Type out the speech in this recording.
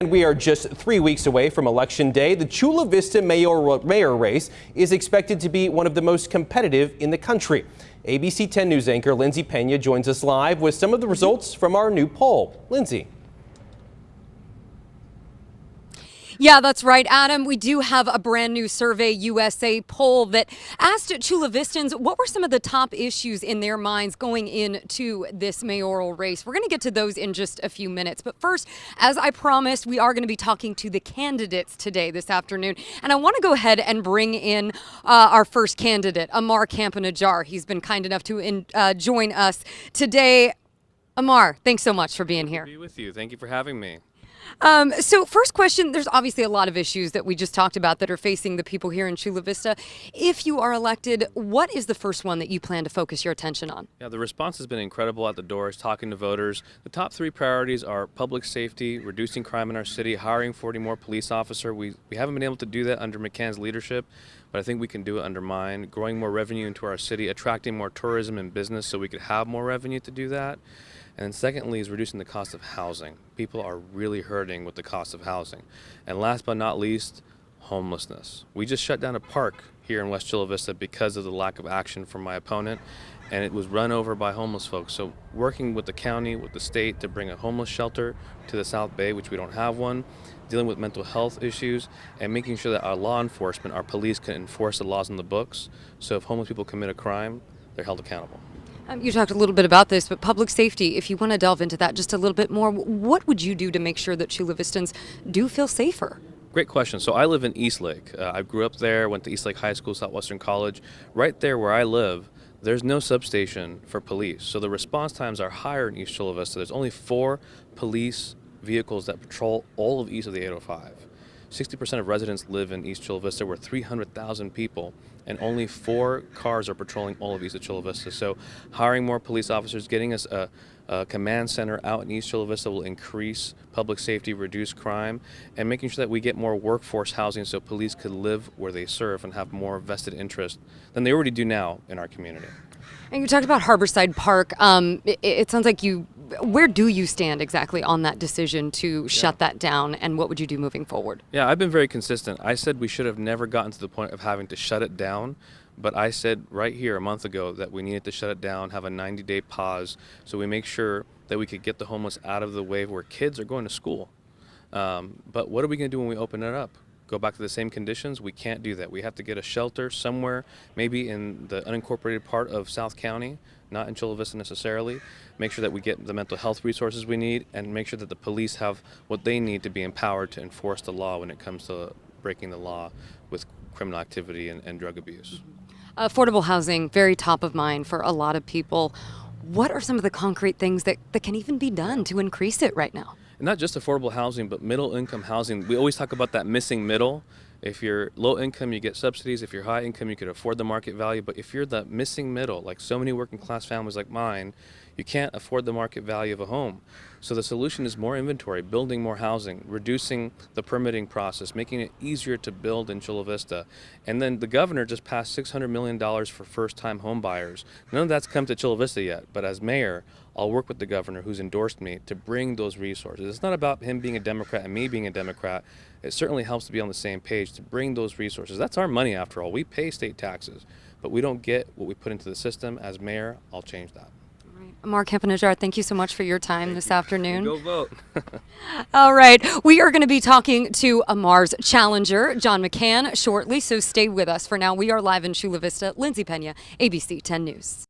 And we are just 3 weeks away from Election Day. The Chula Vista mayor race is expected to be one of the most competitive in the country. ABC 10 News anchor Lindsay Pena joins us live with some of the results from our new poll. Lindsay. Yeah, that's right, Adam. We do have a brand new Survey USA poll that asked Chula Vistans what were some of the top issues in their minds going into this mayoral race. We're going to get to those in just a few minutes. But first, as I promised, we are going to be talking to the candidates today, this afternoon. And I want to go ahead and bring in our first candidate, Ammar Campa-Najjar. He's been kind enough to join us today. Ammar, thanks so much for being here. Good to be with you. Thank you for having me. So first question, there's obviously a lot of issues that we just talked about that are facing the people here in Chula Vista. If you are elected, what is the first one that you plan to focus your attention on? Yeah, the response has been incredible at the doors, talking to voters. The top three priorities are public safety, reducing crime in our city, hiring 40 more police officers. We haven't been able to do that under McCann's leadership, but I think we can do it under mine. Growing more revenue into our city, attracting more tourism and business so we could have more revenue to do that. And then secondly is reducing the cost of housing. People are really hurting with the cost of housing. And last but not least, homelessness. We just shut down a park here in West Chula Vista because of the lack of action from my opponent, and it was run over by homeless folks. So working with the county, with the state to bring a homeless shelter to the South Bay, which we don't have one, dealing with mental health issues, and making sure that our law enforcement, our police can enforce the laws in the books. So if homeless people commit a crime, they're held accountable. You talked a little bit about this, but public safety, if you want to delve into that just a little bit more, what would you do to make sure that Chula Vistans do feel safer? Great question. So I live in Eastlake. I grew up there, went to Eastlake High School, Southwestern College. Right there where I live, there's no substation for police. So the response times are higher in East Chula Vista. There's only 4 police vehicles that patrol all of east of the 805. 60% of residents live in East Chula Vista. We're 300,000 people, and only 4 cars are patrolling all of East of Chula Vista. So hiring more police officers, getting us a command center out in East Chula Vista will increase public safety, reduce crime, and making sure that we get more workforce housing so police could live where they serve and have more vested interest than they already do now in our community. And you talked about Harborside Park. It sounds like where do you stand exactly on that decision to shut that down, and what would you do moving forward? Yeah, I've been very consistent. I said we should have never gotten to the point of having to shut it down, but I said right here a month ago that we needed to shut it down, have a 90-day pause, so we make sure that we could get the homeless out of the way where kids are going to school. But what are we going to do when we open it up? Go back to the same conditions? We can't do that. We have to get a shelter somewhere, maybe in the unincorporated part of South County, not in Chula Vista necessarily. Make sure that we get the mental health resources we need, and make sure that the police have what they need to be empowered to enforce the law when it comes to breaking the law with criminal activity and drug abuse. Affordable housing, very top of mind for a lot of people. What are some of the concrete things that can even be done to increase it right now? And not just affordable housing, but middle income housing. We always talk about that missing middle. If you're low income, you get subsidies. If you're high income, you could afford the market value. But if you're the missing middle, like so many working class families like mine, you can't afford the market value of a home. So the solution is more inventory, building more housing, reducing the permitting process, making it easier to build in Chula Vista. And then the governor just passed $600 million for first-time home buyers. None of that's come to Chula Vista yet, but as mayor, I'll work with the governor who's endorsed me to bring those resources. It's not about him being a Democrat and me being a Democrat. It certainly helps to be on the same page to bring those resources. That's our money after all. We pay state taxes, but we don't get what we put into the system. As mayor, I'll change that. Ammar Campa-Najjar, thank you so much for your time this afternoon. Go vote. All right, we are going to be talking to Ammar's challenger, John McCann, shortly, so stay with us. For now, we are live in Chula Vista. Lindsay Pena, ABC 10 News.